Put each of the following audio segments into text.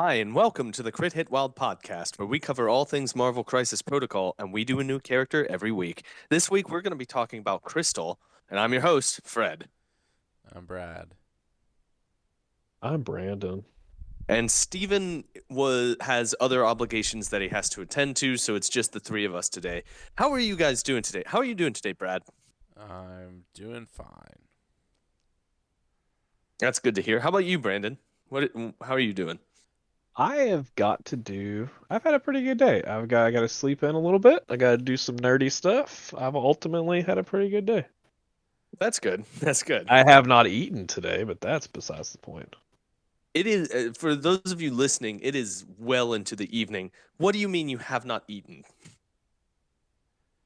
Hi, and welcome to the Crit Hit Wild podcast, where we cover all things Marvel Crisis Protocol, and we do a new character every week. This week, we're going to be talking about Crystal, and I'm your host, Fred. I'm Brad. I'm Brandon. And Steven has other obligations that he has to attend to, so it's just the three of us today. How are you guys doing today? How are you doing today, Brad? I'm doing fine. That's good to hear. How about you, Brandon? How are you doing? I've had a pretty good day. I got to sleep in a little bit. I got to do some nerdy stuff. I've ultimately had a pretty good day. That's good. That's good. I have not eaten today, but that's besides the point. It is, for those of you listening, it is well into the evening. What do you mean you have not eaten?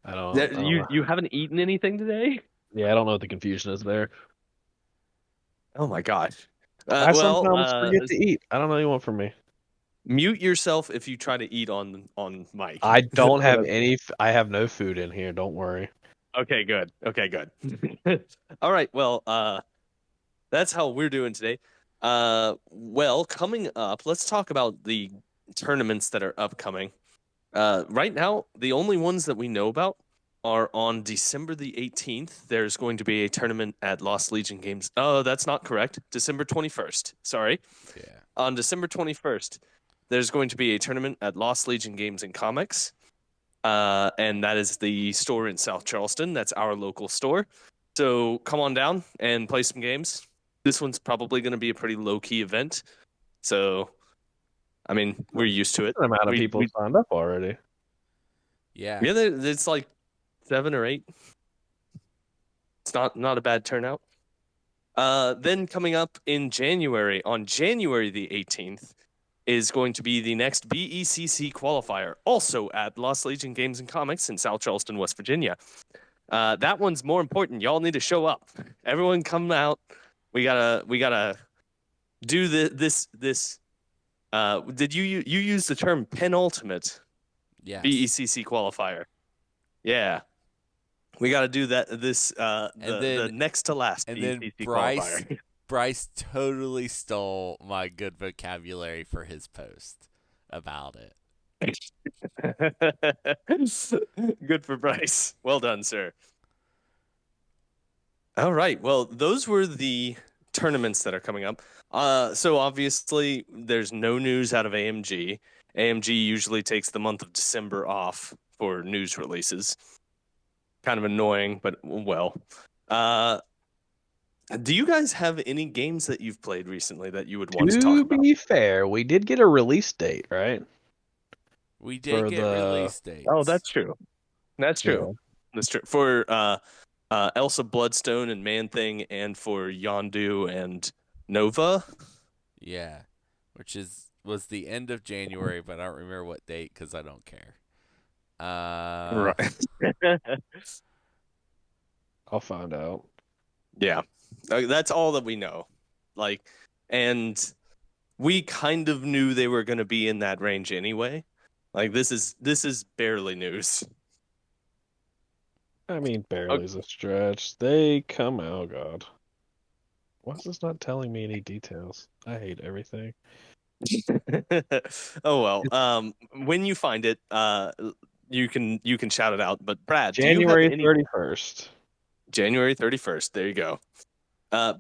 I don't know. You haven't eaten anything today? Yeah, I don't know what the confusion is there. Oh my gosh. I sometimes forget to eat. I don't know what you want from me. Mute yourself if you try to eat on mic. I don't have I have no food in here. Don't worry. Okay, good. Okay, good. All right. Well, that's how we're doing today. Well, coming up, let's talk about the tournaments that are upcoming. Right now, the only ones that we know about are on December the 18th. There's going to be a tournament at Lost Legion Games. Oh, that's not correct. December 21st. Sorry. Yeah. On December 21st, there's going to be a tournament at Lost Legion Games and Comics. And that is the store in South Charleston. That's our local store. So come on down and play some games. This one's probably going to be a pretty low-key event. So, I mean, we're used to it. The amount of people signed up already. Yeah. It's like 7 or 8. It's not a bad turnout. Then coming up in January, on January the 18th, is going to be the next BECC qualifier, also at Lost Legion Games and Comics in South Charleston, West Virginia. That one's more important. Y'all need to show up. Everyone come out. We gotta do this. Did you use the term penultimate? Yes. BECC qualifier? Yeah. We got to do that. The next to last And BECC then qualifier. Bryce totally stole my good vocabulary for his post about it. Good for Bryce. Well done, sir. All right. Well, those were the tournaments that are coming up. So obviously, there's no news out of AMG. AMG usually takes the month of December off for news releases. Kind of annoying, but well. Do you guys have any games that you've played recently that you would want to talk about? To be fair, we did get a release date, right? We did get release dates. Oh, that's true. That's true. Yeah. That's true. For Elsa Bloodstone and Man Thing, and for Yondu and Nova. Yeah. Which was the end of January, but I don't remember what date because I don't care. Right. I'll find out. Yeah. That's all that we know. And we kind of knew they were going to be in that range anyway. This is barely news. I mean, barely is a stretch. They come out, God. Why is this not telling me any details? I hate everything. Oh well. When you find it, you can shout it out. But Brad, January do you have any 31st. January 31st. There you go.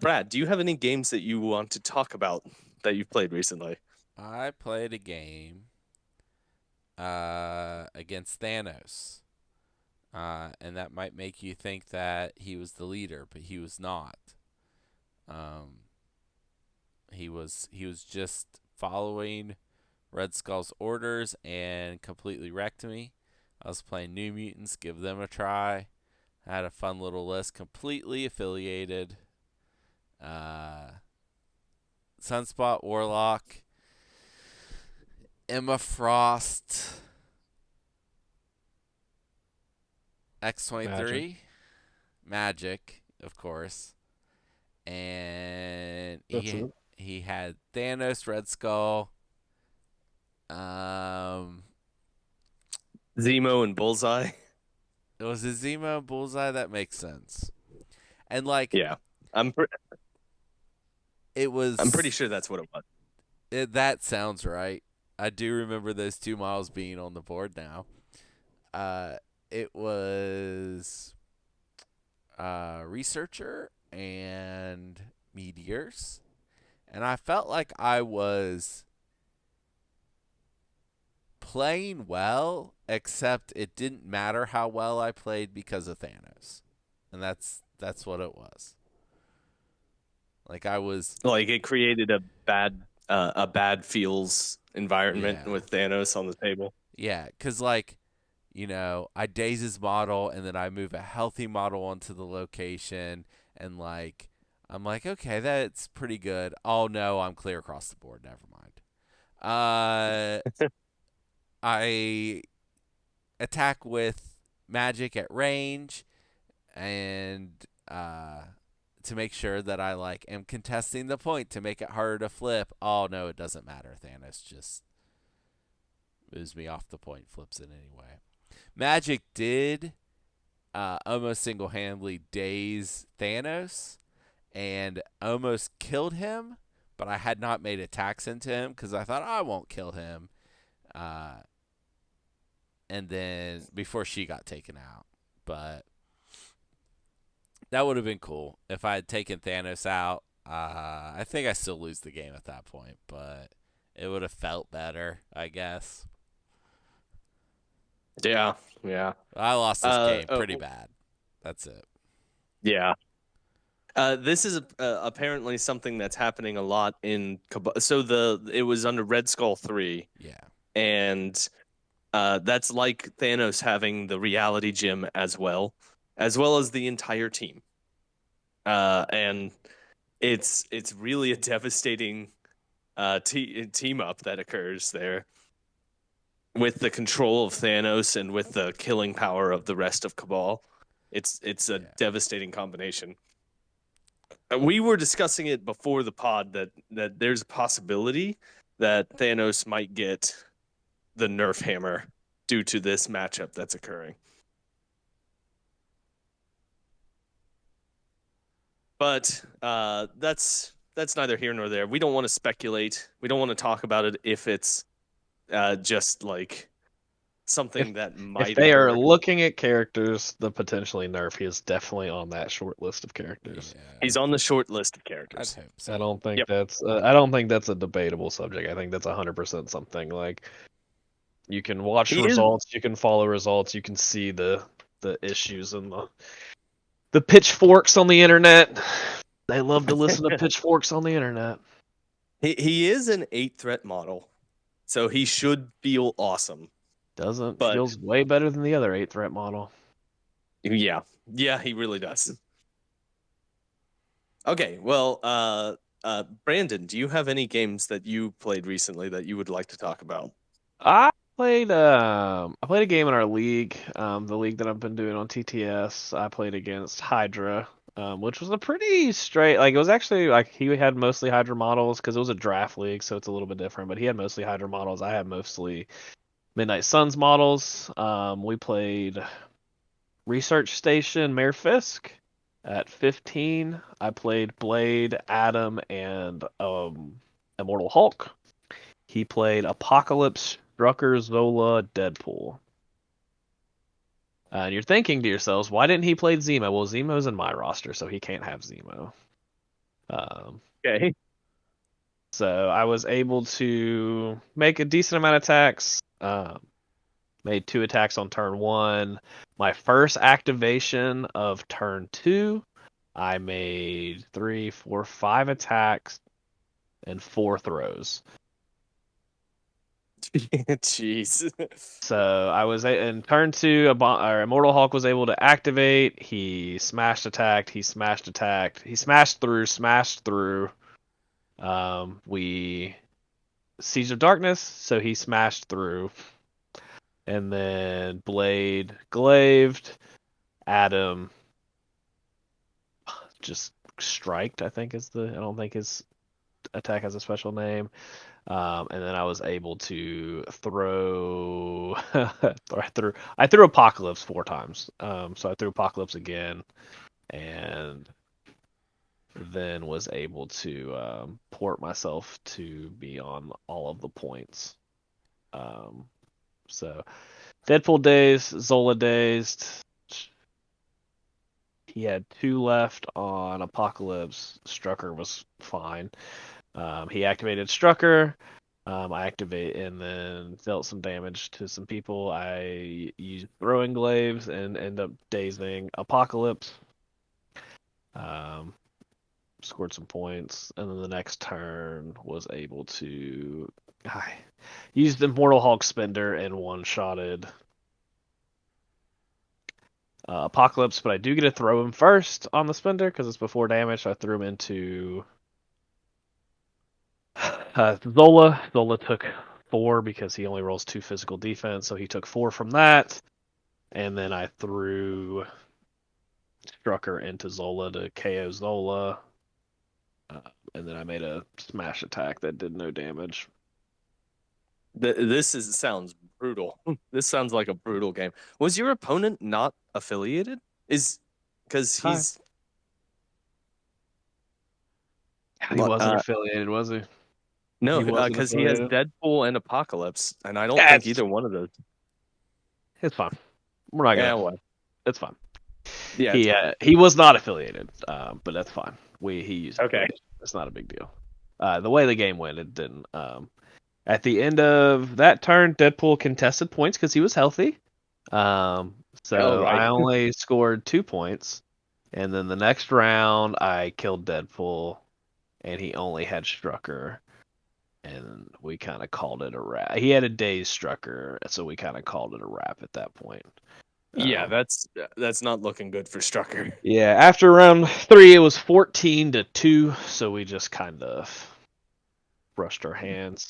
Brad, do you have any games that you want to talk about that you've played recently? I played a game against Thanos. And that might make you think that he was the leader, but he was not. He was just following Red Skull's orders and completely wrecked me. I was playing New Mutants, give them a try. I had a fun little list, completely affiliated. Sunspot Warlock, Emma Frost, X-23, Magic, of course, and he had Thanos, Red Skull, Zemo and Bullseye. It was a Zemo and Bullseye. That makes sense. And yeah, I'm it was. I'm pretty sure that's what it was. That sounds right. I do remember those 2 models being on the board now. It was researcher and meteors, and I felt like I was playing well, except it didn't matter how well I played because of Thanos, and that's what it was. Like I was, Like it created a bad feels environment yeah, with Thanos on the table. yeah, because like I daze his model and then I move a healthy model onto the location and like I'm like, okay, that's pretty good. Oh no, I'm clear across the board. Never mind. I attack with magic at range and uh to make sure that I like am contesting the point to make it harder to flip. Oh no, it doesn't matter. Thanos just moves me off the point, flips it anyway. Magic did almost single handedly daze Thanos and almost killed him, but I had not made attacks into him because I thought I won't kill him. Uh, and then before she got taken out, but that would have been cool if I had taken Thanos out. I think I still lose the game at that point, but it would have felt better, I guess. Yeah, yeah. I lost this game Oh, pretty bad. That's it. yeah. This is apparently something that's happening a lot in so it was under Red Skull 3, Yeah. and that's like Thanos having the reality gym as well as the entire team. And it's really a devastating team up that occurs there with the control of Thanos and with the killing power of the rest of Cabal. It's a Yeah. devastating combination. We were discussing it before the pod that there's a possibility that Thanos might get the nerf hammer due to this matchup that's occurring. But that's neither here nor there. We don't want to speculate. We don't want to talk about it if it's just like If something that if might they are occur. looking at characters, the potentially nerf, he is definitely on that short list of characters. Yeah. He's on the short list of I'd characters. hope I so. don't think Yep. that's I don't think that's a debatable subject. I think that's 100% something. Like you can watch He is. results, you can follow results, you can see the issues and the pitchforks on the internet. They love to listen to pitchforks on the internet. He is an 8 threat model, so he should feel awesome. Doesn't But feels way better than the other 8 threat model. yeah, he really does. Okay, well, Brandon, do you have any games that you played recently that you would like to talk about? I played a game in our league, the league that I've been doing on TTS. I played against Hydra, which was a pretty straight. Like it was actually like he had mostly Hydra models because it was a draft league, so it's a little bit different. But he had mostly Hydra models. I had mostly Midnight Suns models. We played Research Station Mayor Fisk at 15. I played Blade, Adam, and Immortal Hulk. He played Apocalypse, Strucker, Zola, Deadpool. And you're thinking to yourselves, why didn't he play Zemo? Well, Zemo's in my roster, so he can't have Zemo. Um, Okay. so I was able to make a decent amount of attacks. Made 2 attacks on turn 1. My first activation of turn 2, I made 3, 4, 5 attacks and 4 throws. Jeez. So I was in turn 2. Immortal Hulk was able to activate. He smashed, attacked. He smashed, attacked. He smashed through. Smashed through. We Siege of Darkness, so he smashed through. And then Blade glaved. Adam just striked. I think is the. I don't think his attack has a special name. And then I was able to throw. I threw Apocalypse 4 times. So I threw Apocalypse again, and then was able to port myself to be on all of the points. Um, so Deadpool dazed, Zola dazed. He had 2 left on Apocalypse. Strucker was fine. He activated Strucker. I activate and then dealt some damage to some people. I used throwing glaives and end up dazing Apocalypse. Um, Scored some points, and then the next turn was able to I used the Immortal Hulk Spender and one-shotted Apocalypse, but I do get to throw him first on the Spender because it's before damage. So I threw him into Zola. Zola took 4 because he only rolls 2 physical defense, so he took 4 from that. And then I threw Strucker into Zola to KO Zola. And then I made a smash attack that did no damage. This sounds brutal. This sounds like a brutal game. Was your opponent not affiliated? Is because he's He wasn't uh, affiliated, was he? no, He wasn't because he has affiliated. Deadpool and Apocalypse, and I don't Yeah, think either one of those. it's fine. We're not Yeah, gonna. well, It's fine. yeah, it's fine. He was not affiliated, but that's fine. He used Okay. affiliation. It's not a big deal. The way the game went, it didn't. At the end of that turn, Deadpool contested points because he was healthy. Oh, So right. I only scored 2 points, and then the next round I killed Deadpool, and he only had Strucker, and we kind of called it a wrap. He had a dazed Strucker, so we kind of called it a wrap at that point. Yeah, that's not looking good for Strucker. Yeah, after round 3, it was 14-2, so we just kind of brushed our hands.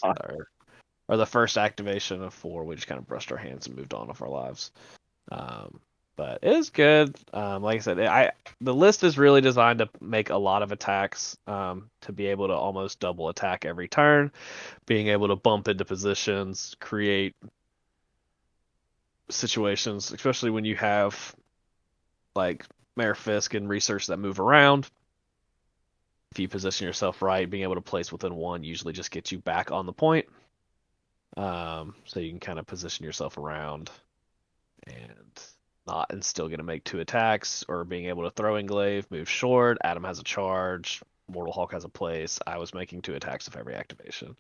Or the first activation of 4, we just kind of brushed our hands and moved on with our lives. But it is good. Like I said, the list is really designed to make a lot of attacks, to be able to almost double attack every turn, being able to bump into positions, create situations, especially when you have like Mayor Fisk and research that move around. If you position yourself right, being able to place within 1 usually just gets you back on the point. So you can kind of position yourself around and still going to make 2 attacks, or being able to throw in glaive, move short. Adam has a charge. Mortal Hulk has a place. I was making 2 attacks of every activation.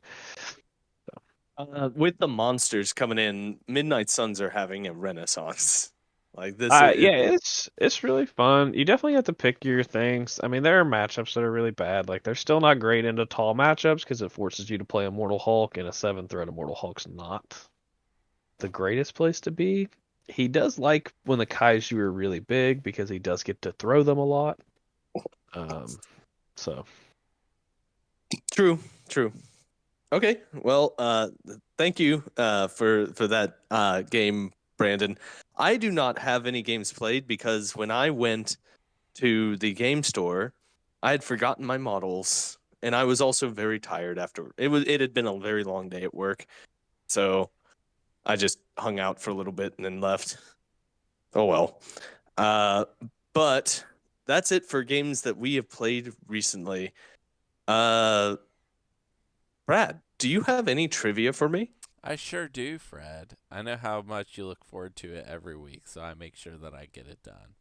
With the monsters coming in, Midnight Suns are having a renaissance. Like this Yeah, it's really fun. You definitely have to pick your things. I mean, there are matchups that are really bad. Like they're still not great into tall matchups because it forces you to play Immortal Hulk, and a 7-threat Immortal Hulk's not the greatest place to be. He does like when the Kaiju are really big because he does get to throw them a lot. So True. Okay, well, thank you for that game, Brandon. I do not have any games played because when I went to the game store, I had forgotten my models, and I was also very tired after. It had been a very long day at work, so I just hung out for a little bit and then left. Oh well. Uh, but that's it for games that we have played recently. Uh, Brad, do you have any trivia for me? I sure do, Fred. I know how much you look forward to it every week, so I make sure that I get it done.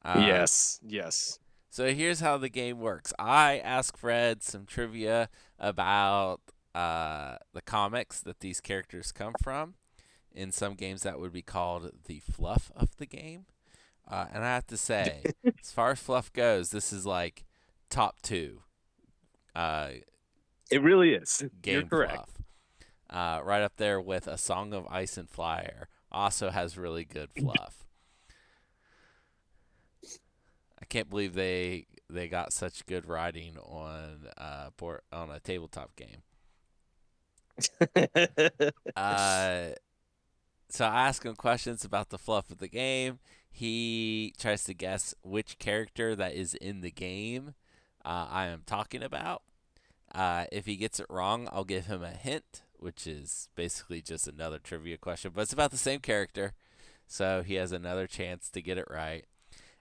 Uh, Yes. so here's how the game works. I ask Fred some trivia about the comics that these characters come from. In some games, that would be called the fluff of the game. And I have to say, as far as fluff goes, this is like top 2 uh, It really is. You're game correct. fluff. Right up there with A Song of Ice and Fire. Also has really good fluff. I can't believe they got such good writing on on a tabletop game. So I ask him questions about the fluff of the game. He tries to guess which character that is in the game I am talking about. If he gets it wrong, I'll give him a hint, which is basically just another trivia question, but it's about the same character, so he has another chance to get it right.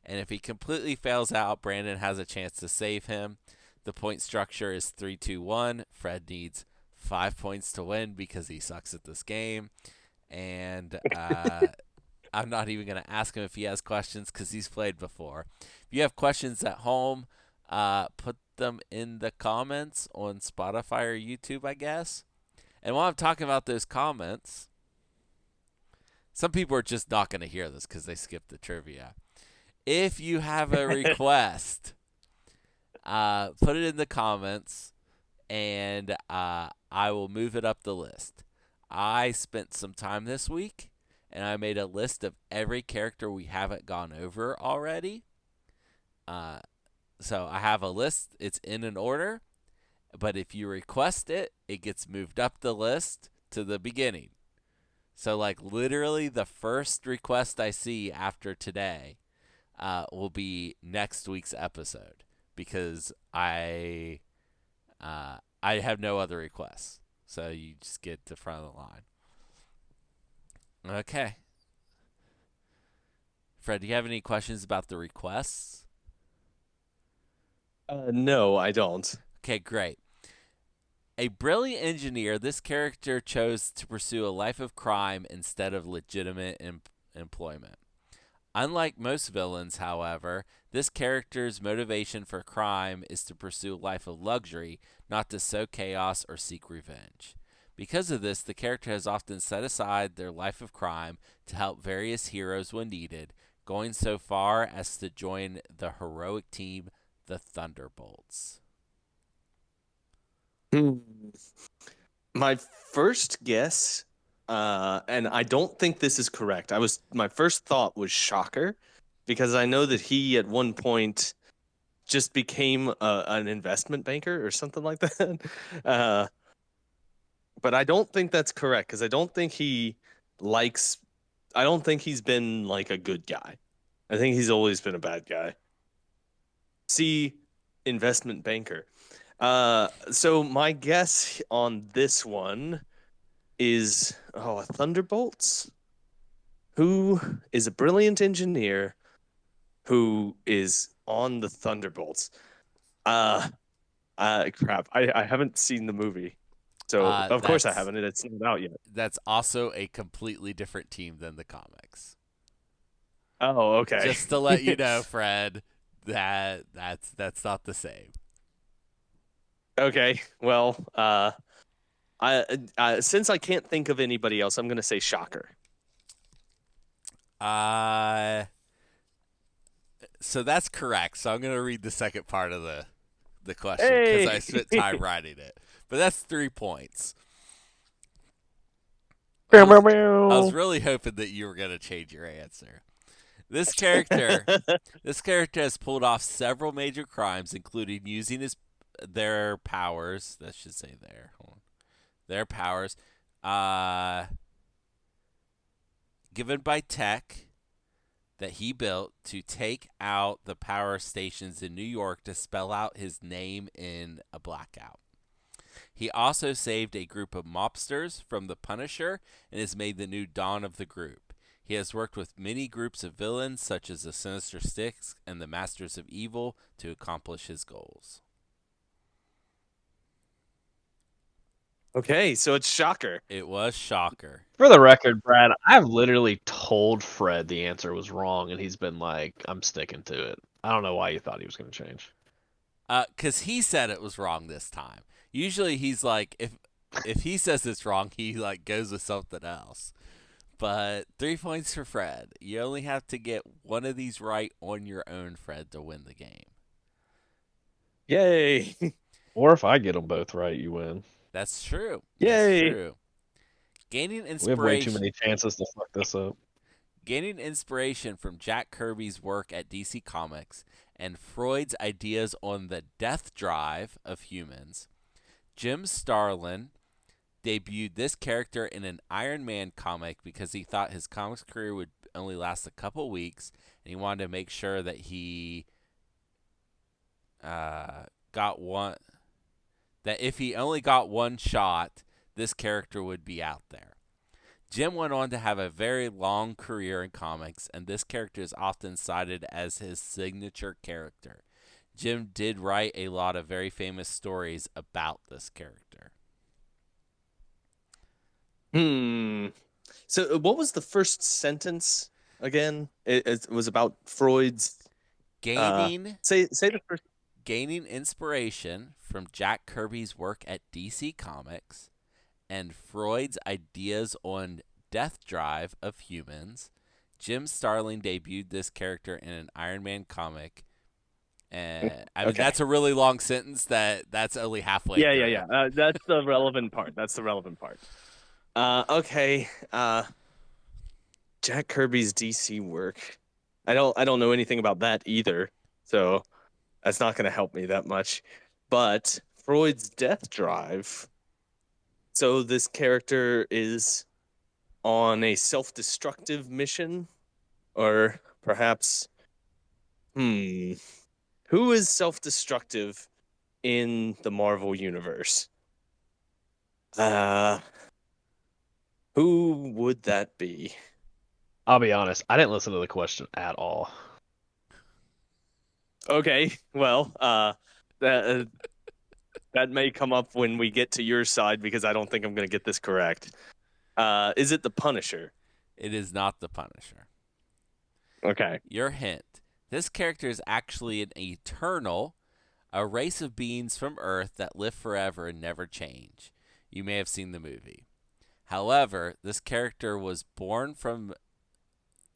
And if he completely fails out, Brandon has a chance to save him. The point structure is 3-2-1. Fred needs 5 points to win because he sucks at this game. And I'm not even going to ask him if he has questions because he's played before. If you have questions at home, put them in the comments on Spotify or YouTube, I guess. And while I'm talking about those comments, some people are just not going to hear this because they skipped the trivia. If you have a request, put it in the comments, and I will move it up the list. I spent some time this week, and I made a list of every character we haven't gone over already. So I have a list. It's in an order, but if you request it, it gets moved up the list to the beginning. So, like, literally the first request I see after today will be next week's episode because I have no other requests. So you just get to front of the line. Okay. Fred, do you have any questions about the requests? No, I don't. Okay, great. A brilliant engineer, this character chose to pursue a life of crime instead of legitimate employment. Unlike most villains, however, this character's motivation for crime is to pursue a life of luxury, not to sow chaos or seek revenge. Because of this, the character has often set aside their life of crime to help various heroes when needed, going so far as to join the heroic team, the Thunderbolts. My first guess, and I don't think this is correct. My first thought was Shocker, because I know that he at one point just became an investment banker or something like that. But I don't think that's correct because I don't think I don't think he's been like a good guy. I think he's always been a bad guy. See, investment banker. So my guess on this one is a Thunderbolts, who is a brilliant engineer who is on the Thunderbolts. Crap. I haven't seen the movie. So of course I haven't, and it's not out yet. That's also a completely different team than the comics. Oh, okay. Just to let you know, Fred, that's not the same. Okay. Well, since I can't think of anybody else, I'm gonna say Shocker. So that's correct. So I'm gonna read the second part of the question because I spent time writing it. But that's 3 points. I was really hoping that you were gonna change your answer. This character has pulled off several major crimes, including using their powers. That should say there. Hold on. Their powers, given by tech that he built to take out the power stations in New York to spell out his name in a blackout. He also saved a group of mobsters from the Punisher and has made the new Dawn of the Group. He has worked with many groups of villains such as the Sinister Six and the Masters of Evil to accomplish his goals. Okay, so it's Shocker. It was Shocker. For the record, Brad, I've literally told Fred the answer was wrong, and he's been like, I'm sticking to it. I don't know why you thought he was going to change. Because he said it was wrong this time. Usually he's like, if he says it's wrong, he like goes with something else. But 3 points for Fred. You only have to get one of these right on your own, Fred, to win the game. Yay! Or if I get them both right, you win. That's true. Yay! That's true. Gaining inspiration. We have way too many chances to fuck this up. Gaining inspiration from Jack Kirby's work at DC Comics and Freud's ideas on the death drive of humans, Jim Starlin debuted this character in an Iron Man comic because he thought his comics career would only last a couple weeks, and he wanted to make sure that he got one. That if he only got one shot, this character would be out there. Jim went on to have a very long career in comics, and this character is often cited as his signature character. Jim did write a lot of very famous stories about this character. Hmm. So, what was the first sentence again? It was about Freud's. Gaining Say the first. gaining inspiration from Jack Kirby's work at DC Comics and Freud's ideas on death drive of humans, Jim Starlin debuted this character in an Iron Man comic. And I mean, Okay. that's a really long sentence. That's only halfway. Yeah, through. yeah, yeah. That's the relevant part. That's the relevant part. Okay. Jack Kirby's DC work. I don't know anything about that either. So that's not going to help me that much. But Freud's death drive. So this character is on a self-destructive mission, or perhaps, who is self-destructive in the Marvel universe? Uh, who would that be? I'll be honest, I didn't listen to the question at all. Okay, well, that that may come up when we get to your side because I don't think I'm going to get this correct. Is it the Punisher? It is not the Punisher. Okay. Your hint: this character is actually an Eternal, a race of beings from Earth that live forever and never change. You may have seen the movie. However, this character was born from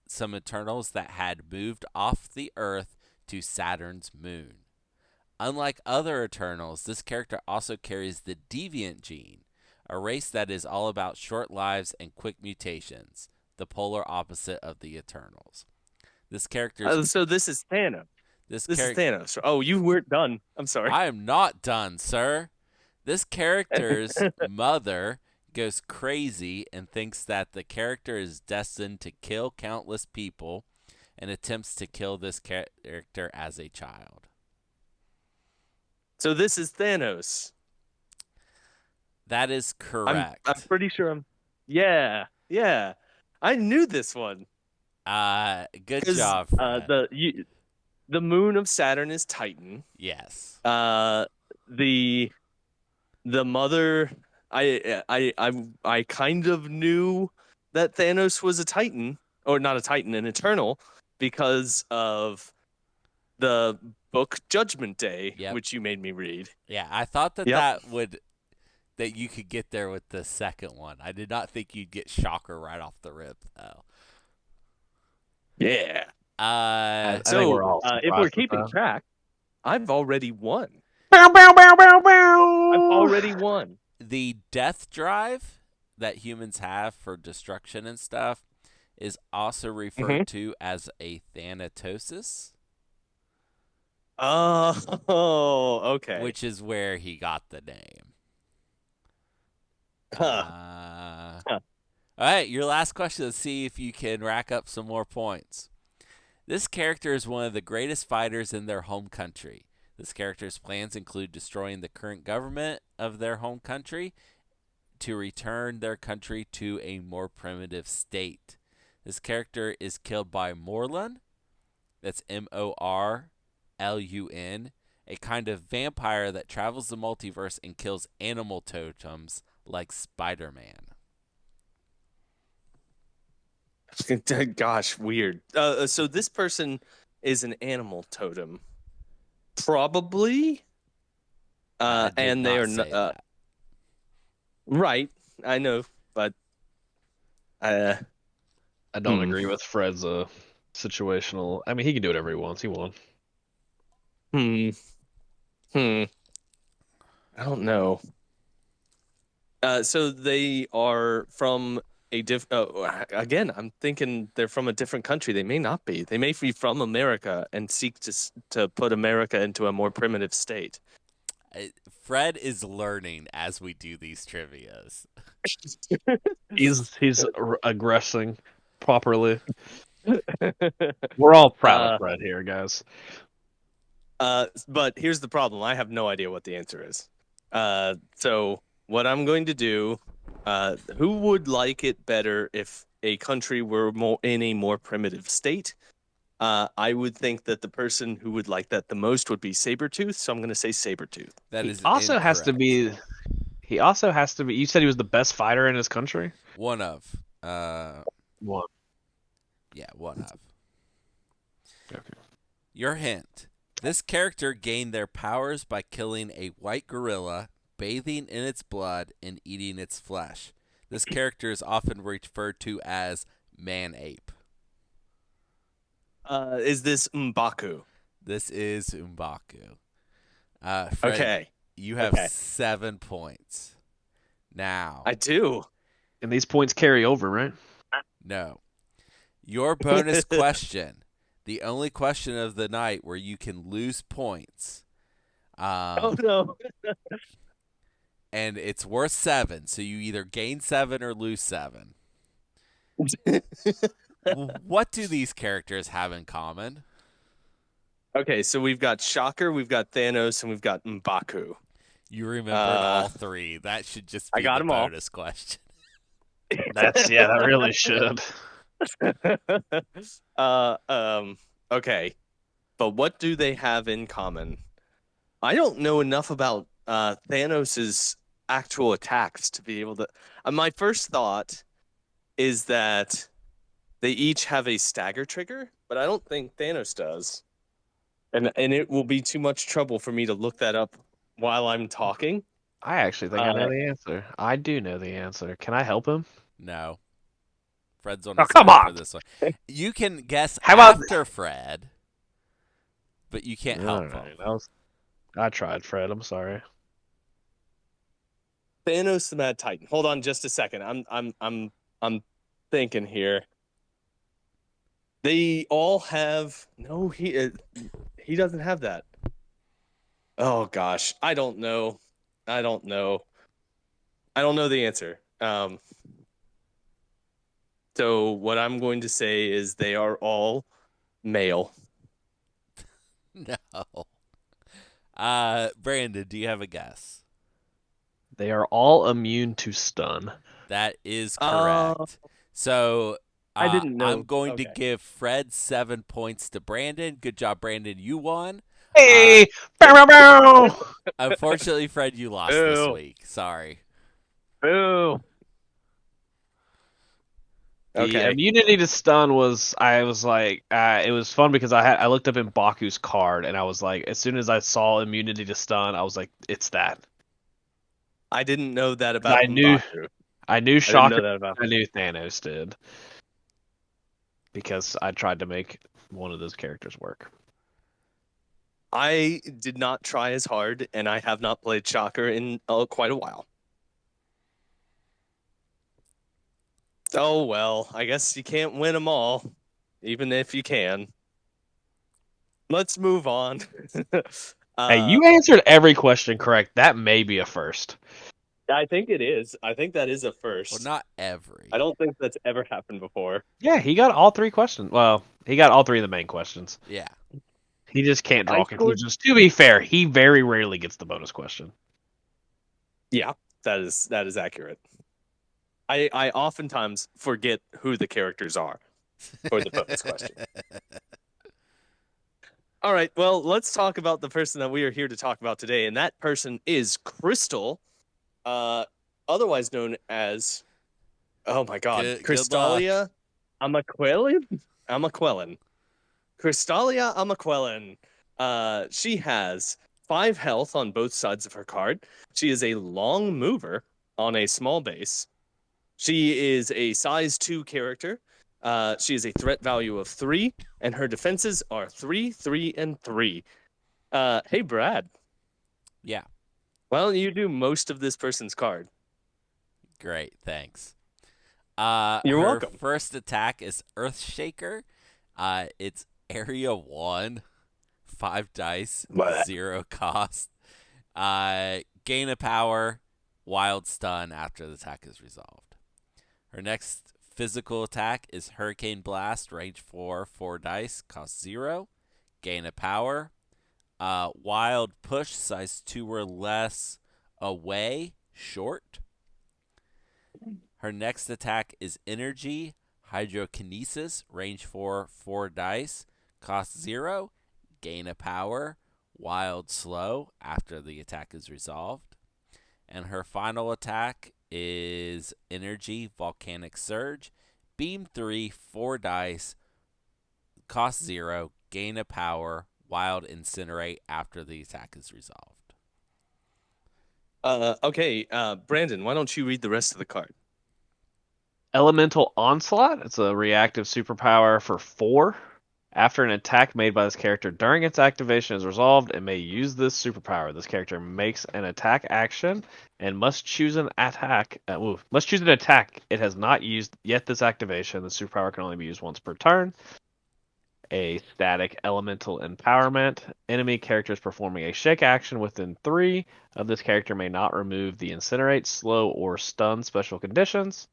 some Eternals that had moved off the Earth to Saturn's moon. Unlike other Eternals, this character also carries the Deviant gene, a race that is all about short lives and quick mutations, the polar opposite of the Eternals. This character's So this is Thanos. this This is character. Thanos. Oh, you weren't done. I'm sorry. I am not done, sir. This character's mother goes crazy and thinks that the character is destined to kill countless people and attempts to kill this character as a child. So this is Thanos. That is correct. I'm pretty sure I'm. Yeah, yeah. I knew this one. Good 'Cause, job, Fred. the moon of Saturn is Titan. Yes. The mother. I kind of knew that Thanos was a Titan, or not a Titan, an Eternal, because of the book Judgment Day, Yep. which you made me read. Yeah, I thought that Yep. that you could get there with the second one. I did not think you'd get Shocker right off the rip, though. Yeah. I So think we're all if we're surprised with keeping that. track, I've already won. Bow, bow, bow, bow, I've bow. already won. The death drive that humans have for destruction and stuff is also referred to as a Thanatosis, Oh, okay. which is where he got the name. Huh. All right, your last question. Let's see if you can rack up some more points. This character is one of the greatest fighters in their home country. This character's plans include destroying the current government of their home country to return their country to a more primitive state. This character is killed by Morlun. That's Morlun, a kind of vampire that travels the multiverse and kills animal totems like Spider-Man. Gosh, weird. So this person is an animal totem, probably. I did And they not are say that. right. I know, but I don't Hmm. agree with Fred's situational. I mean, he can do whatever he wants. He won. I don't know. So they are from a again, I'm thinking they're from a different country. They may not be. They may be from America and seek to put America into a more primitive state. Fred is learning as we do these trivias. He's aggressing properly. We're all proud of Fred here, guys. But here's the problem. I have no idea what the answer is. So what I'm going to do Who would like it better if a country were more in a more primitive state? I would think that the person who would like that the most would be Sabretooth, so I'm going to say Sabretooth. That He is also has to incorrect. be. He also has to be. You said he was the best fighter in his country. One of. One. Yeah, one of. Okay. Your hint. This character gained their powers by killing a white gorilla, bathing in its blood, and eating its flesh. This character is often referred to as Man-Ape. Is this M'Baku? This is M'Baku. Fred, Okay. you have Okay. 7 points. Now, I do. And these points carry over, right? no. Your bonus question, the only question of the night where you can lose points. Oh no. And it's worth 7, so you either gain 7 or lose 7. What do these characters have in common? Okay, so we've got Shocker, we've got Thanos, and we've got M'Baku. You remembered all 3. That should just I be got the them all. bonus question. That really should. uh, um, okay, but what do they have in common? I don't know enough about Thanos's actual attacks to be able to. My first thought is that they each have a stagger trigger, but I don't think Thanos does. And it will be too much trouble for me to look that up while I'm talking. I actually think I know the answer. I do know the answer. Can I help him? No. Fred's on Oh, his come own on! for this one. You can guess How about- after Fred, but you can't help him. I tried, Fred. I'm sorry. Thanos the Mad Titan. Hold on just a second. I'm thinking here. They all have no. He doesn't have that. Oh gosh, I don't know. I don't know. I don't know the answer. So what I'm going to say is they are all male. No. Brandon, do you have a guess? They are all immune to stun. That is Uh, correct. So I didn't know. I'm going to Okay. give Fred 7 points to Brandon. Good job, Brandon. You won. Hey! Bow, bow, bow! Unfortunately, Fred, you lost this Boo. week. Sorry. Boo. The Okay. immunity to stun was, I was like, it was fun because I looked up in Baku's card and I was like, as soon as I saw immunity to stun, I was like, it's that. I didn't know that about I knew M'Baku. I knew I didn't Shocker. know that about. I knew Thanos did because I tried to make one of those characters work. I did not try as hard, and I have not played Shocker in quite a while. Oh well, I guess you can't win them all, even if you can. Let's move on. Hey, you answered every question correct. That may be a first. I think it is. I think that is a first. Well, not every. I don't think that's ever happened before. Yeah, he got all 3 questions. Well, he got all 3 of the main questions. Yeah. He just can't draw I scored- conclusions. To be fair, he very rarely gets the bonus question. Yeah, that is accurate. I oftentimes forget who the characters are for the bonus question. All right, well, let's talk about the person that we are here to talk about today, and that person is Crystal, otherwise known as, oh my God, Good Crystalia Amaquelin? Crystalia Amaquelin. She has 5 health on both sides of her card. She is a long mover on a small base. She is a size 2 character. She is a threat value of 3, and her defenses are 3, 3, and 3. Hey, Brad. Yeah. Why don't you do most of this person's card? Great. Thanks. You're her welcome. First attack is Earthshaker. It's area 1, 5 dice, What? 0 cost. Gain a power, wild stun after the attack is resolved. Her next physical attack is Hurricane Blast, range 4, 4 dice, cost 0. Gain a power. Wild Push, size 2 or less, away, short. Her next attack is Energy, Hydrokinesis, range 4, 4 dice, cost 0, gain a power, Wild Slow after the attack is resolved. And her final attack is Energy, Volcanic Surge, Beam 3, 4 dice, cost 0, gain a power, Wild Incinerate after the attack is resolved. Okay, Brandon, why don't you read the rest of the card? Elemental Onslaught. It's a reactive superpower for 4. After an attack made by this character during its activation is resolved, it may use this superpower. This character makes an attack action and must choose an attack. Must choose an attack it has not used yet. This activation, the superpower can only be used once per turn. A static elemental empowerment. Enemy characters performing a shake action within 3 of this character may not remove the incinerate, slow, or stun special conditions.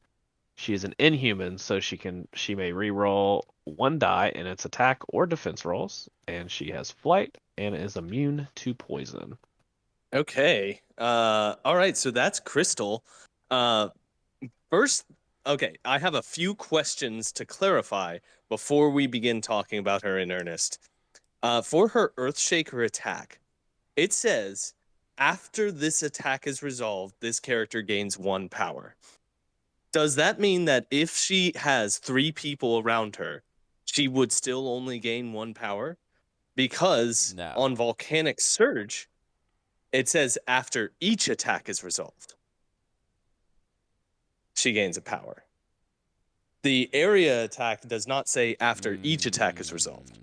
She is an inhuman, so she may reroll 1 die in its attack or defense rolls, and she has flight and is immune to poison. Okay. All right. So that's Crystal. First, okay, I have a few questions to clarify before we begin talking about her in earnest. For her Earthshaker attack, it says after this attack is resolved, this character gains 1 power. Does that mean that if she has 3 people around her, she would still only gain 1 power? Because No. on Volcanic Surge, it says after each attack is resolved, she gains a power. The area attack does not say after each attack is resolved.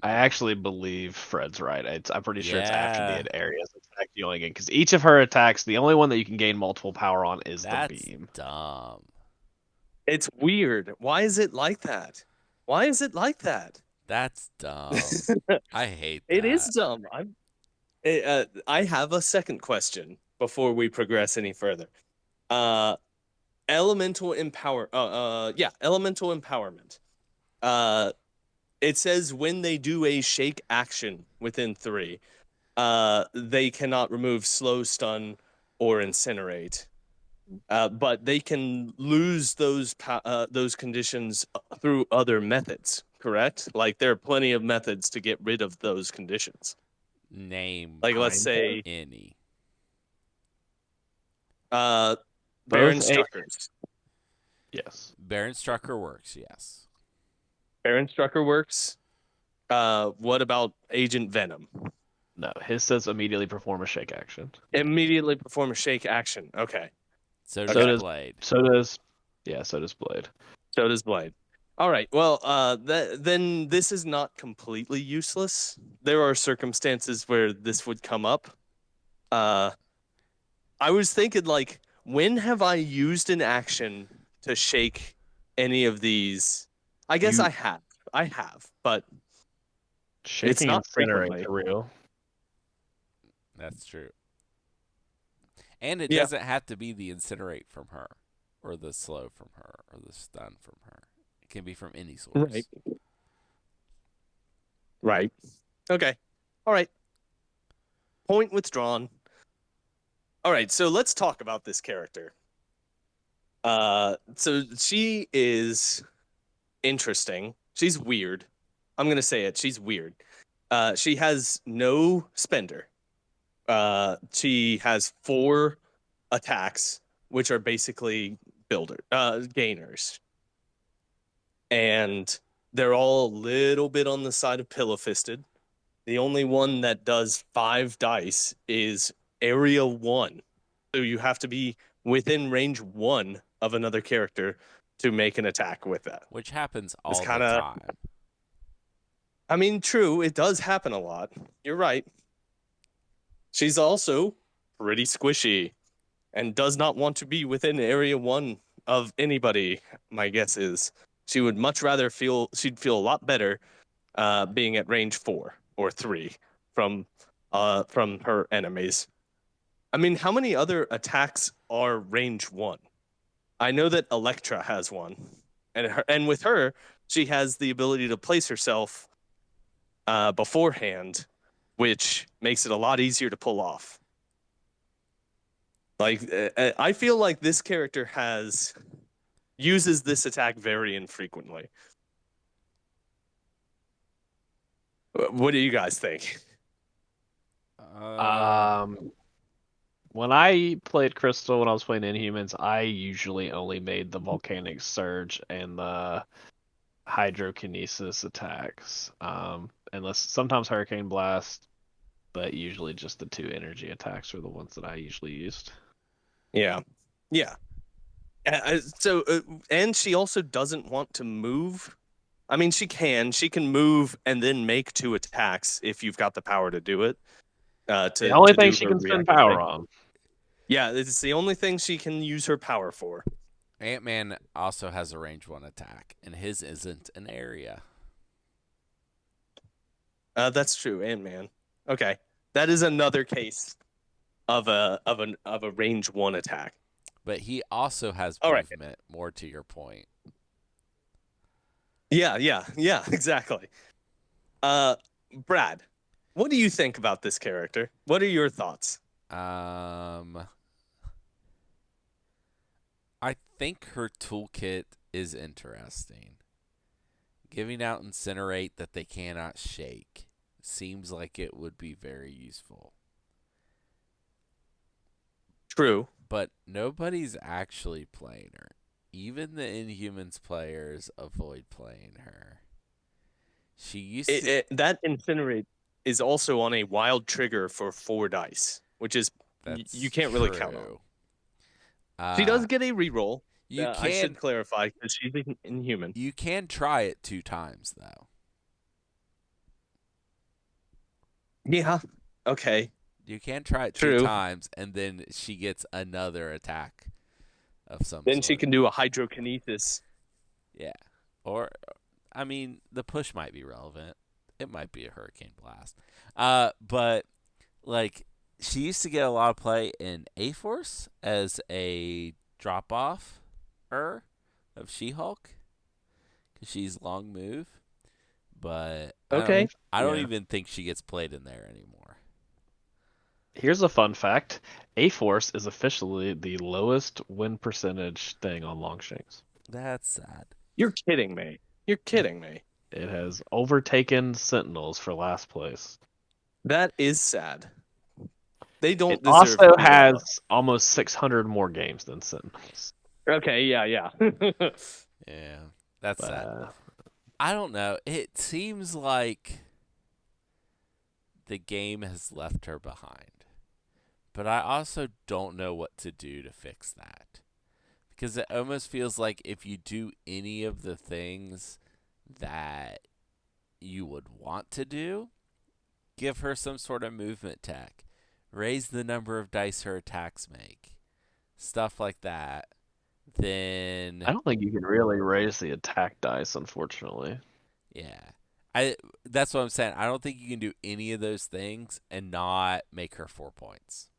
I actually believe Fred's right. I'm pretty sure it's after Yeah. the area's attack you only gain, because each of her attacks, the only one that you can gain multiple power on is the That's beam. dumb. It's weird. Why is it like that? Why is it like that? That's dumb. I hate that. It is dumb. I have a second question before we progress any further. Elemental elemental empowerment. It says when they do a shake action within 3, they cannot remove slow, stun, or incinerate. But they can lose those conditions through other methods. Correct? Like there are plenty of methods to get rid of those conditions. Name Like let's say any. Baron Both Struckers. Yes. Baron Strucker works, yes. Baron Strucker works. What about Agent Venom? No, his says immediately perform a shake action. Immediately perform a shake action. Okay. So Okay. does Blade. So does Blade. So does Blade. All right. Well, then this is not completely useless. There are circumstances where this would come up. I was thinking, like, when have I used an action to shake any of these? I guess You- I have. I have, but Shaking not incinerate frequently. for real. That's true. And it Yeah. doesn't have to be the incinerate from her, or the slow from her, or the stun from her. It can be from any source. Right. Right. Okay. All right. Point withdrawn. All right, so let's talk about this character. So she is interesting. She's weird. I'm gonna say it. She's weird. She has no spender. She has 4 attacks, which are basically gainers, and they're all a little bit on the side of pillow fisted. The only one that does 5 dice is area 1. So you have to be within range 1 of another character to make an attack with that. Which happens all It's the kinda, time. I mean, true, it does happen a lot. You're right. She's also pretty squishy and does not want to be within area 1 of anybody. My guess is she would much rather she'd feel a lot better being at range 4 or 3 from her enemies. I mean, how many other attacks are range 1? I know that Elektra has one, and with her, she has the ability to place herself beforehand, which makes it a lot easier to pull off. Like I feel like this character uses this attack very infrequently. What do you guys think? Uh, Um, when I played Crystal when I was playing Inhumans, I usually only made the Volcanic Surge and the Hydrokinesis attacks. Unless sometimes Hurricane Blast, but usually just the two energy attacks are the ones that I usually used. Yeah, yeah. And she also doesn't want to move. I mean, she can. She can move and then make two attacks if you've got the power to do it. The To only thing do she her can spend reactive power thing. on. Yeah, it's the only thing she can use her power for. Ant-Man also has a range 1 attack, and his isn't an area. That's true, Ant-Man. Okay, that is another case of a range 1 attack. But he also has All right. movement, more to your point. Yeah, exactly. Uh, Brad, what do you think about this character? What are your thoughts? Um, I think her toolkit is interesting. Giving out Incinerate that they cannot shake seems like it would be very useful. True. But nobody's actually playing her. Even the Inhumans players avoid playing her. She used to. That incinerate is also on a wild trigger for 4 dice, which is you That's can't really count on. true. She does Uh, get a reroll. you I should can clarify because she's inhuman. you can try it 2 times though. Yeah. Okay. You can try it two True. times, and then she gets another attack of some Then she sort. can do a hydrokinesis. Yeah. Or, I mean, the push might be relevant. It might be a Hurricane Blast. But, like, she used to get a lot of play in A Force as a drop off of She Hulk because she's long move. But Okay. I don't Yeah. even think she gets played in there anymore. Here's a fun fact: A-Force is officially the lowest win percentage thing on Longshanks. That's sad. You're kidding me. You're kidding me. It has overtaken Sentinels for last place. That is sad. They It don't deserve also to be that low. has almost 600 more games than Sentinels. Okay, yeah. Yeah, that's But, sad. I don't know. It seems like the game has left her behind. But I also don't know what to do to fix that. Because it almost feels like if you do any of the things that you would want to do, give her some sort of movement tech, raise the number of dice her attacks make, stuff like that, I then don't think you can really raise the attack dice, unfortunately. yeah. I that's what I'm saying. I don't think you can do any of those things and not make her 4 points.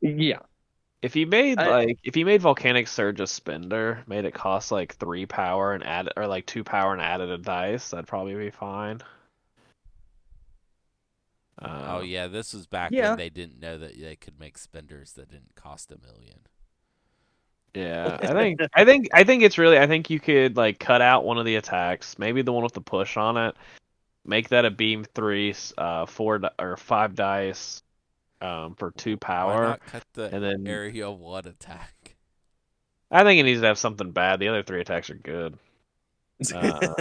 Yeah. If you made Volcanic Surge a spender, made it cost like 3 power and add or like 2 power and added a dice, that'd probably be fine. Oh yeah, this was back when Yeah. they didn't know that they could make spenders that didn't cost $1 million. Yeah, I think it's really I think you could like cut out one of the attacks, maybe the one with the push on it, make that a beam 3, 4 or 5 dice, for two Why power, not cut the and then area 1 attack? I think it needs to have something bad. The other 3 attacks are good. Uh,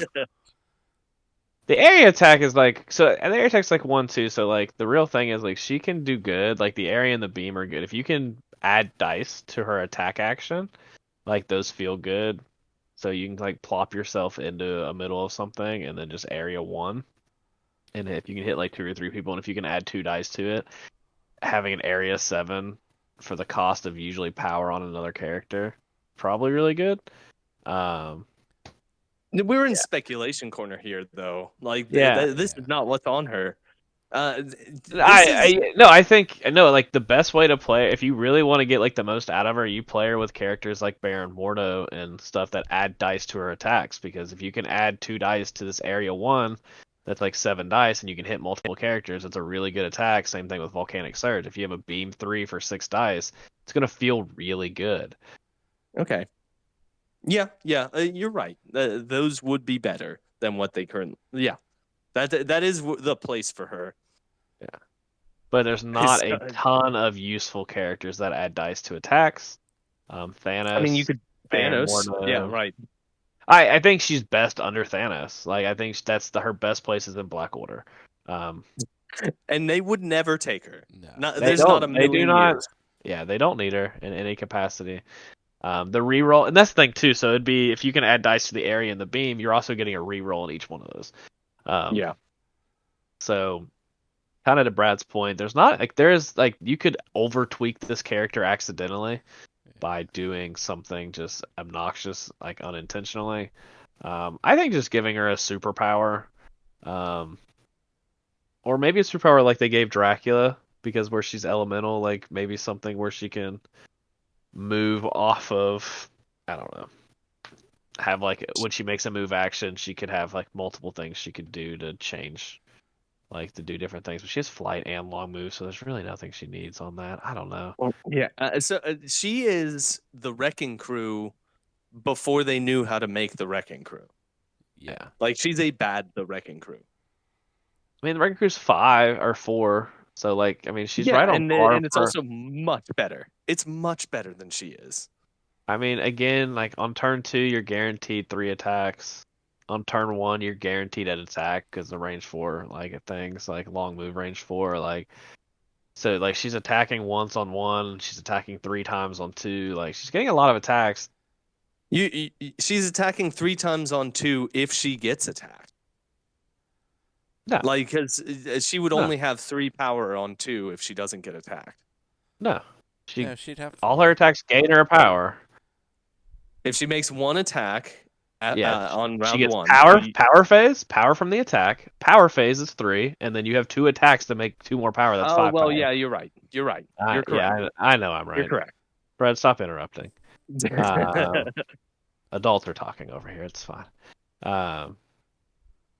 the area attack is like so. And the area attack's like 1, 2. So like the real thing is like she can do good. Like the area and the beam are good. If you can add dice to her attack action, like those feel good. So you can like plop yourself into a middle of something and then just area 1. And if you can hit like 2 or 3 people, and if you can add 2 dice to it, having an area 7 for the cost of usually power on another character, probably really good. Um, We're in speculation corner here, though. Like yeah, this Yeah. is not what's on her. This is I no, I think no, like the best way to play if you really want to get like the most out of her, you play her with characters like Baron Mordo and stuff that add dice to her attacks because if you can add 2 dice to this area 1, that's like 7 dice, and you can hit multiple characters. It's a really good attack. Same thing with Volcanic Surge. If you have a beam 3 for 6 dice, it's gonna feel really good. Okay. Yeah, yeah, you're right. Those would be better than what they currently. Yeah, that is the place for her. Yeah. But there's not His, a ton of useful characters that add dice to attacks. I mean, you Thanos, could Baron Thanos. Yeah, Mordo. right. I think she's best under Thanos. Like I think that's her best place is in Black Order. Um, And they would never take her. No. Not, they there's not a don't. They do million not. years. Yeah, they don't need her in any capacity. The reroll, and that's the thing too. So it'd be if you can add dice to the area and the beam, you're also getting a reroll in each one of those. Yeah. So kind of to Brad's point, there's like you could over tweak this character accidentally by doing something just obnoxious, like unintentionally. I think just giving her a superpower, um, or maybe a superpower like they gave Dracula, because where she's elemental, like maybe something where she can move off of, I don't know, have like when she makes a move action, she could have like multiple things she could do to change, like to do different things. But she has flight and long moves, so there's really nothing she needs on that. I don't know. Well, yeah. She is the Wrecking Crew before they knew how to make the Wrecking Crew. Yeah. Yeah. Like she's a bad the Wrecking Crew. I mean, the Wrecking Crew's 5 or 4, so like, I mean, she's Yeah, right on par and it's for. also much better. It's much better than she is. I mean, again, like on turn 2, you're guaranteed 3 attacks. On turn 1, you're guaranteed an attack because the range 4 like things like long move range 4 like. So like she's attacking once on 1, she's attacking 3 times on 2. Like she's getting a lot of attacks. She's attacking 3 times on 2 if she gets attacked. No, Like, because she would no, only have 3 power on 2 if she doesn't get attacked. no. She No, she'd have all her 4. attacks gain her power. If she makes 1 attack Yeah, on she round gets 1, power phase, power from the attack. Power phase is 3, and then you have 2 attacks to make 2 more power. That's oh 5 well, power. yeah, you're right. You're right. You're correct. Yeah, I know I'm You're right. correct. Brad, stop interrupting. Adults are talking over here. It's fine. No,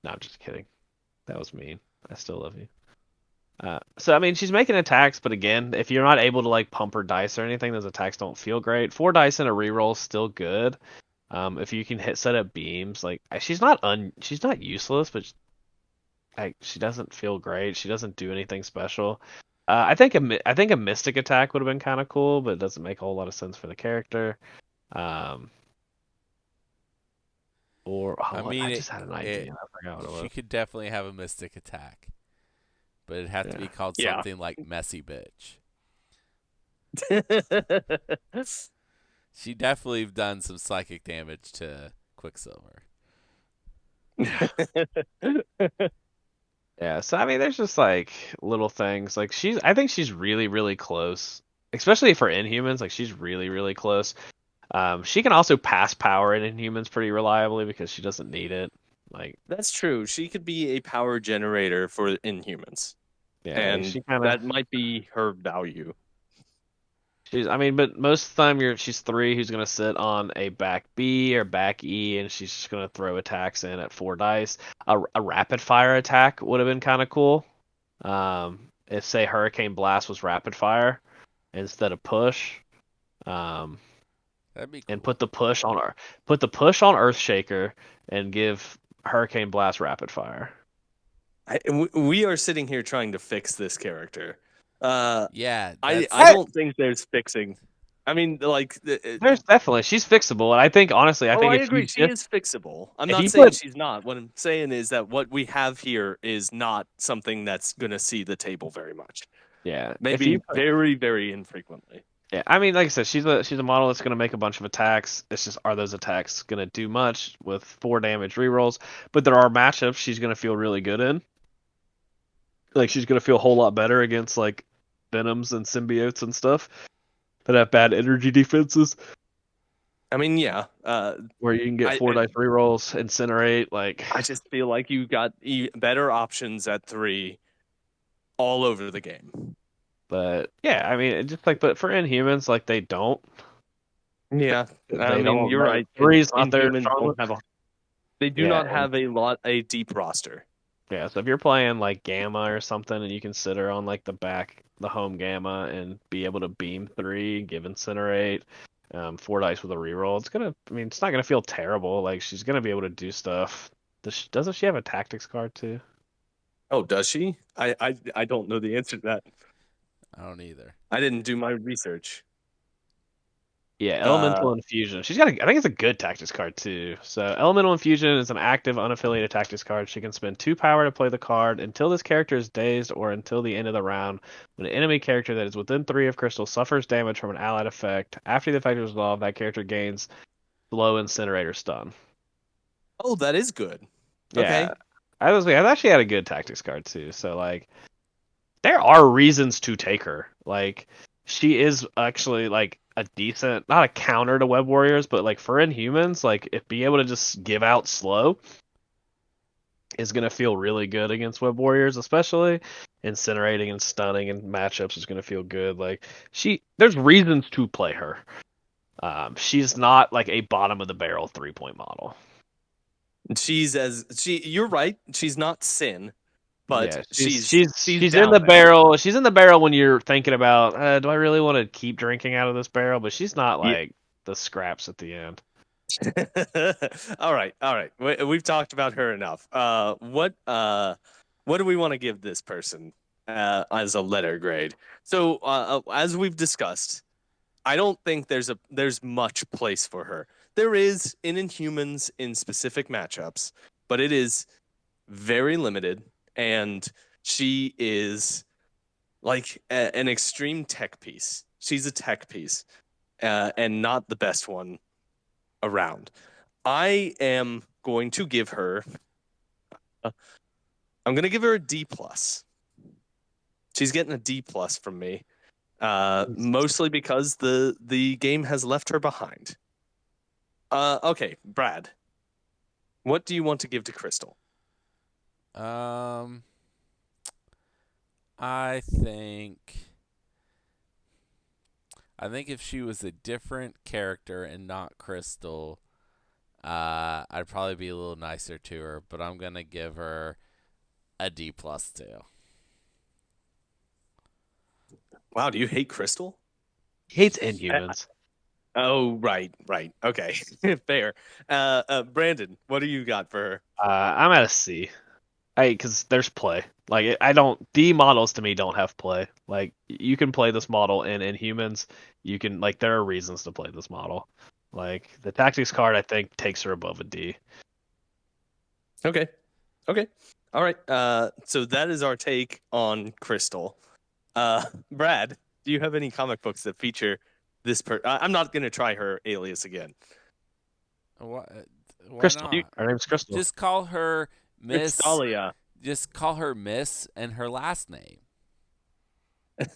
I'm just kidding. That was mean. I still love you. So I mean, she's making attacks, but again, if you're not able to like pump her dice or anything, those attacks don't feel great. 4 dice in a reroll is still good. If you can set up beams, like she's not useless, but she doesn't feel great. She doesn't do anything special. I think a mystic attack would have been kind of cool, but it doesn't make a whole lot of sense for the character. I just had an idea. I forgot what it was. She could definitely have a mystic attack, but it'd have to be called Yeah. something like Messy Bitch. She definitely done some psychic damage to Quicksilver. Yeah, so I mean, there's just like little things. Like I think she's really, really close, especially for Inhumans. Like she's really, really close. She can also pass power in Inhumans pretty reliably because she doesn't need it. Like That's true. She could be a power generator for Inhumans, yeah, and she kind of. that might be her value. I mean, but most of the time she's 3 who's gonna sit on a back B or back E, and she's just gonna throw attacks in at 4 dice. A rapid fire attack would have been kind of cool. If say Hurricane Blast was rapid fire instead of push. That'd be cool. And put the push on Earthshaker and give Hurricane Blast rapid fire. We are sitting here trying to fix this character. Yeah, I don't think there's fixing. I mean, like, There's definitely she's fixable, and I think honestly, I think I if agree, you she is fixable. I'm if not you saying put- she's not. What I'm saying is that what we have here is not something that's gonna see the table very much. yeah, Maybe very, very infrequently. yeah, I mean, like I said, she's a model that's gonna make a bunch of attacks. It's just are those attacks gonna do much with 4 damage rerolls? But there are matchups she's gonna feel really good in. Like she's gonna feel a whole lot better against like Venoms and symbiotes and stuff that have bad energy defenses. I mean, yeah. Where you can get 4 dice rerolls, incinerate. Like I just feel like you got better options at 3 all over the game. But yeah, I mean, but for Inhumans, like they don't. Yeah, I They mean, don't. you're right. Three's not their Inhumans strong. don't have a. They do Yeah, not have a deep roster. Yeah, so if you're playing like Gamma or something, and you can sit her on like the home Gamma, and be able to beam 3, give Incinerate, 4 dice with a reroll, I mean, it's not gonna feel terrible. Like she's gonna be able to do stuff. Doesn't she have a tactics card too? Oh, does she? I don't know the answer to that. I don't either. I didn't do my research. Yeah, Uh, Elemental Infusion. I think it's a good tactics card too. So Elemental Infusion is an active, unaffiliated tactics card. She can spend 2 power to play the card until this character is dazed or until the end of the round. When an enemy character that is within 3 of Crystal suffers damage from an allied effect, after the effect is resolved, that character gains Slow, Incinerator, Stun. oh, that is good. Yeah, Okay. I thought she had a good tactics card too. So like, there are reasons to take her. Like, she is actually like a decent, not a counter to Web Warriors, but like for Inhumans, like if being able to just give out slow is gonna feel really good against Web Warriors, especially incinerating and stunning and matchups is gonna feel good. Like there's reasons to play her. She's not like a bottom of the barrel 3-point model. You're right. She's not Sin, but Yeah, she's she's in down the there. barrel. She's in the barrel when you're thinking about, do I really want to keep drinking out of this barrel? But she's not Yeah. like the scraps at the end. All right, all right. We've talked about her enough. What do we want to give this person as a letter grade? So, as we've discussed, I don't think there's much place for her. There is in Inhumans in specific matchups, but it is very limited, and she is like an extreme tech piece. She's a tech piece, and not the best one around. I am going to give her. I'm going to give her a D plus. She's getting a D plus from me, mostly because the game has left her behind. Okay, Brad, what do you want to give to Crystal? Um, I think I think if she was a different character and not Crystal, I'd probably be a little nicer to her. But I'm gonna give her a D plus too. Wow, do you hate Crystal? He hates Uh, Inhumans. Oh, right, right. Okay, fair. Brandon, what do you got for her? I'm at a C. Because there's play. Like I don't D models to me don't have play. Like you can play this model in Inhumans. You can like there are reasons to play this model. Like the tactics card I think takes her above a D. Okay, okay, all right. So that is our take on Crystal. Brad, do you have any comic books that feature this I'm not gonna try her alias again. Why? Why Crystal. not? Her name's Crystal. Just call her Miss. Crystalia. Just call her Miss and her last name. No,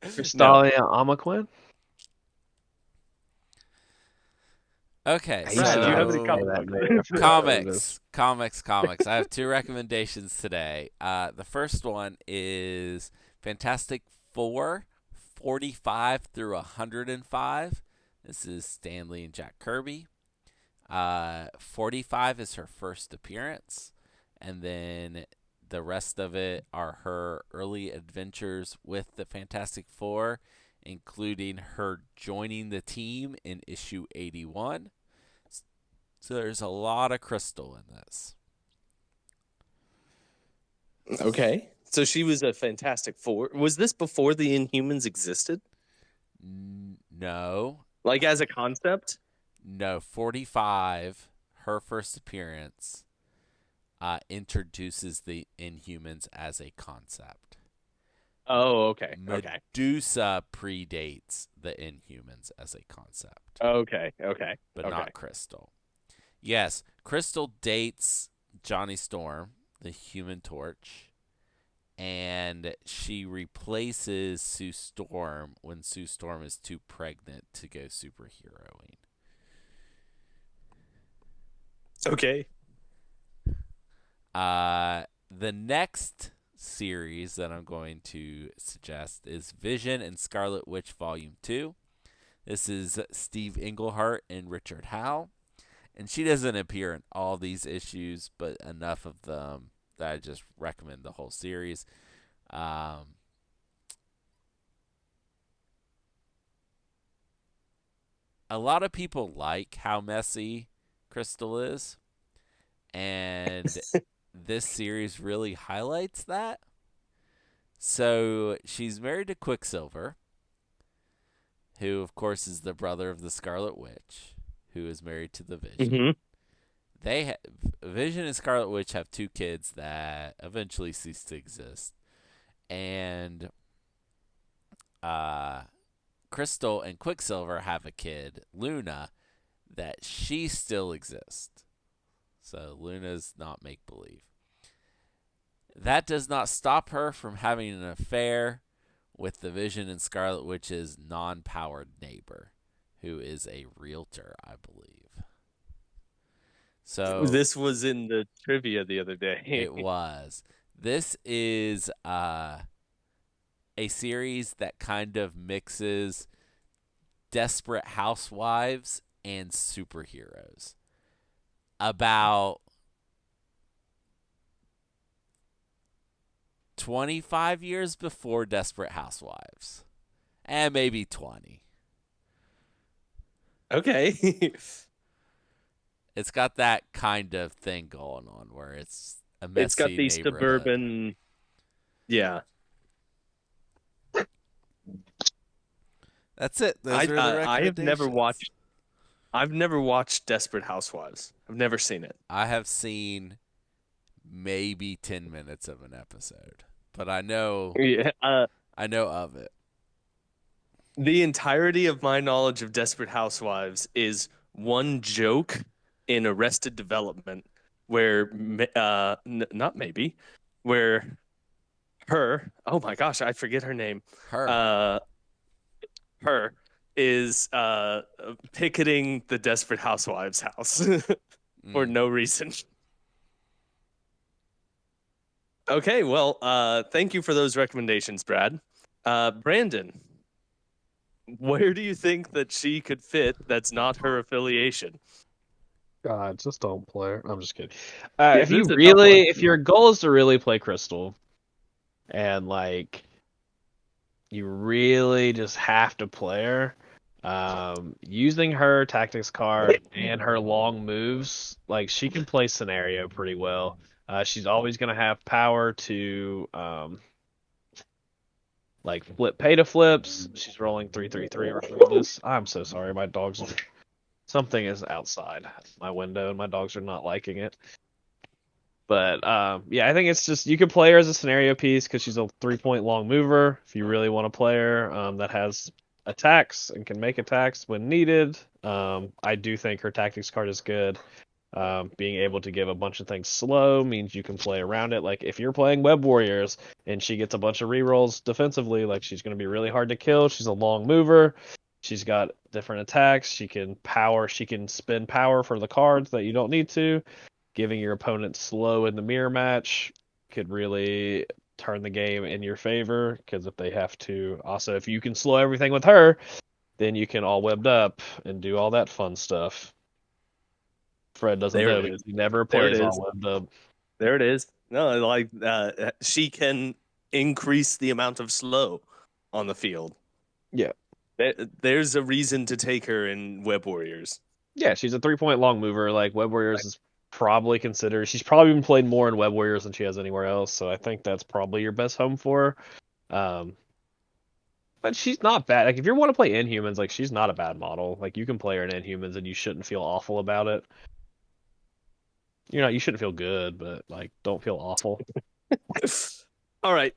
Crystalia Amaquin? Okay, I used to Brad, do know you how have to any so say comic that books? name. I forgot what it is. comics. I have 2 recommendations today. The first one is Fantastic Four, 45 through 105. This is Stanley and Jack Kirby. 45 is her first appearance, and then the rest of it are her early adventures with the Fantastic Four, including her joining the team in issue 81. So there's a lot of Crystal in this. Okay, so she was a Fantastic Four. Was this before the Inhumans existed? No, Like as a concept? no, 45, her first appearance, introduces the Inhumans as a concept. Oh, okay, okay, Medusa predates the Inhumans as a concept, okay, okay, but okay. not Crystal. Yes, Crystal dates Johnny Storm, the Human Torch, and she replaces Sue Storm when Sue Storm is too pregnant to go superheroing. Okay. The next series that I'm going to suggest is Vision and Scarlet Witch Volume 2. This is Steve Englehart and Richard Howe. And she doesn't appear in all these issues, but enough of them that I just recommend the whole series. Um, a lot of people like how messy Crystal is, and this series really highlights that. So she's married to Quicksilver, who, of course, is the brother of the Scarlet Witch, who is married to the Vision. Mm-hmm. Vision and Scarlet Witch have 2 kids that eventually cease to exist, and Crystal and Quicksilver have a kid, Luna, that she still exists. So Luna's not make believe. That does not stop her from having an affair with the Vision and Scarlet Witch's non-powered neighbor, who is a realtor, I believe. So This was in the trivia the other day. it was. This is a series that kind of mixes Desperate Housewives and superheroes. About 25 years before Desperate Housewives. And maybe 20. Okay. It's got that kind of thing going on where it's a It's got messy the neighborhood. suburban. Yeah. That's it. Those are the I have never recommendations. I've never watched Desperate Housewives. I've never seen it. I have seen maybe 10 minutes of an episode, but I know Yeah. of it. The entirety of my knowledge of Desperate Housewives is one joke in Arrested Development where not maybe where oh my gosh, I forget her name. Her. Her is picketing the Desperate Housewives house for no reason. Okay, well, thank you for those recommendations, Brad. Brandon, where do you think that she could fit that's not her affiliation? God, just don't play her. I'm just kidding. Yeah, If this you is a tough really, one. if your goal is to really play Crystal, and like you really just have to play her, using her tactics card and her long moves, like she can play scenario pretty well. She's always gonna have power to like flip pay to flips. She's rolling 3/3/3 regardless. I'm so sorry, my dogs. Something is outside my window, and my dogs are not liking it. But yeah, I think it's just you can play her as a scenario piece because she's a 3-point long mover. If you really want to play her, that has attacks and can make attacks when needed. I do think her tactics card is good. Being able to give a bunch of things slow means you can play around it. Like if you're playing Web Warriors and she gets a bunch of rerolls defensively, like she's going to be really hard to kill. She's a long mover. She's got different attacks. She can spend power for the cards that you don't need to. Giving your opponent slow in the mirror match could really turn the game in your favor because if they have to, also if you can slow everything with her, then you can all webbed up and do all that fun stuff. Fred doesn't There know it because is. he never There it plays is. all webbed up. There it is. No, like she can increase the amount of slow on the field. Yeah. There's a reason to take her in Web Warriors. Yeah, she's a 3-point long mover. Like Web Warriors is probably considered. She's probably been played more in Web Warriors than she has anywhere else. So I think that's probably your best home for her. But she's not bad. Like if you want to play Inhumans, like she's not a bad model. Like you can play her in Inhumans and you shouldn't feel awful about it. You shouldn't feel good, but like don't feel awful. All right.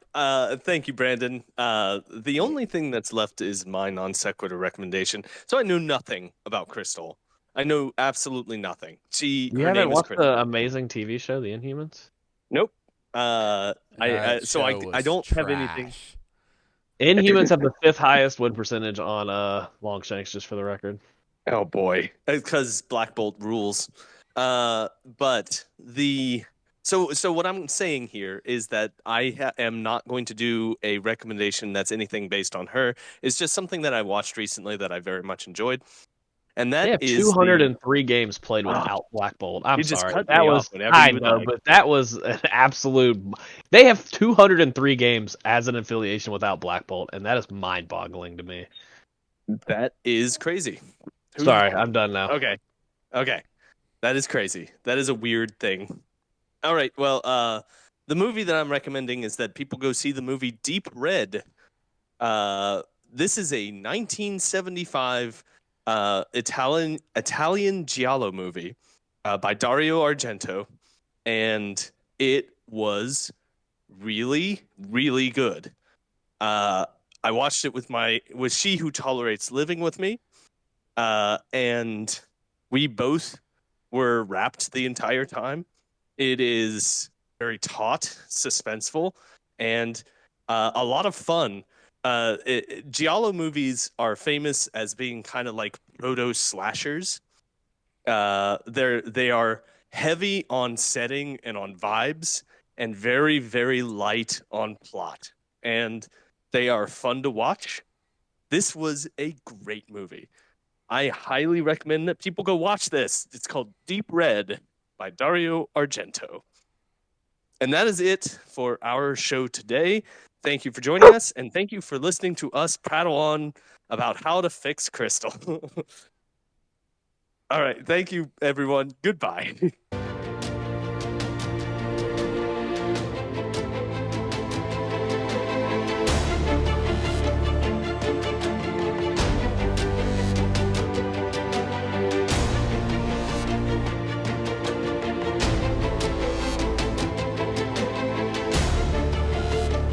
Thank you, Brandon. The only thing that's left is my non sequitur recommendation. So I knew nothing about Crystal. I know absolutely nothing. You Her haven't name is watched Crystal. the amazing TV show, The Inhumans? Nope. That So I show was don't have trash. anything. Inhumans have the 5th highest win percentage on Longshanks, just for the record. Oh boy, because Black Bolt rules. But so what I'm saying here is that I am not going to do a recommendation that's anything based on her. It's just something that I watched recently that I very much enjoyed. And They that have is 203 games played without Black Bolt. I'm You just sorry. cut That me was off whenever I you would know, like. but that was an absolute. They have 203 games as an affiliation without Black Bolt, and that is mind-boggling to me. That is crazy. Sorry, I'm done now. Okay. That is crazy. That is a weird thing. All right. Well, the movie that I'm recommending is that people go see the movie Deep Red. This is a 1975 Italian giallo movie by Dario Argento, and it was really, really good. I watched it with she who tolerates living with me, and we both were wrapped the entire time. It is very taut, suspenseful, and a lot of fun. Giallo movies are famous as being kind of like proto slashers. They are heavy on setting and on vibes, and very very light on plot. And they are fun to watch. This was a great movie. I highly recommend that people go watch this. It's called Deep Red by Dario Argento. And that is it for our show today. Thank you for joining us, and thank you for listening to us prattle on about how to fix Crystal. All right. Thank you, everyone. Goodbye.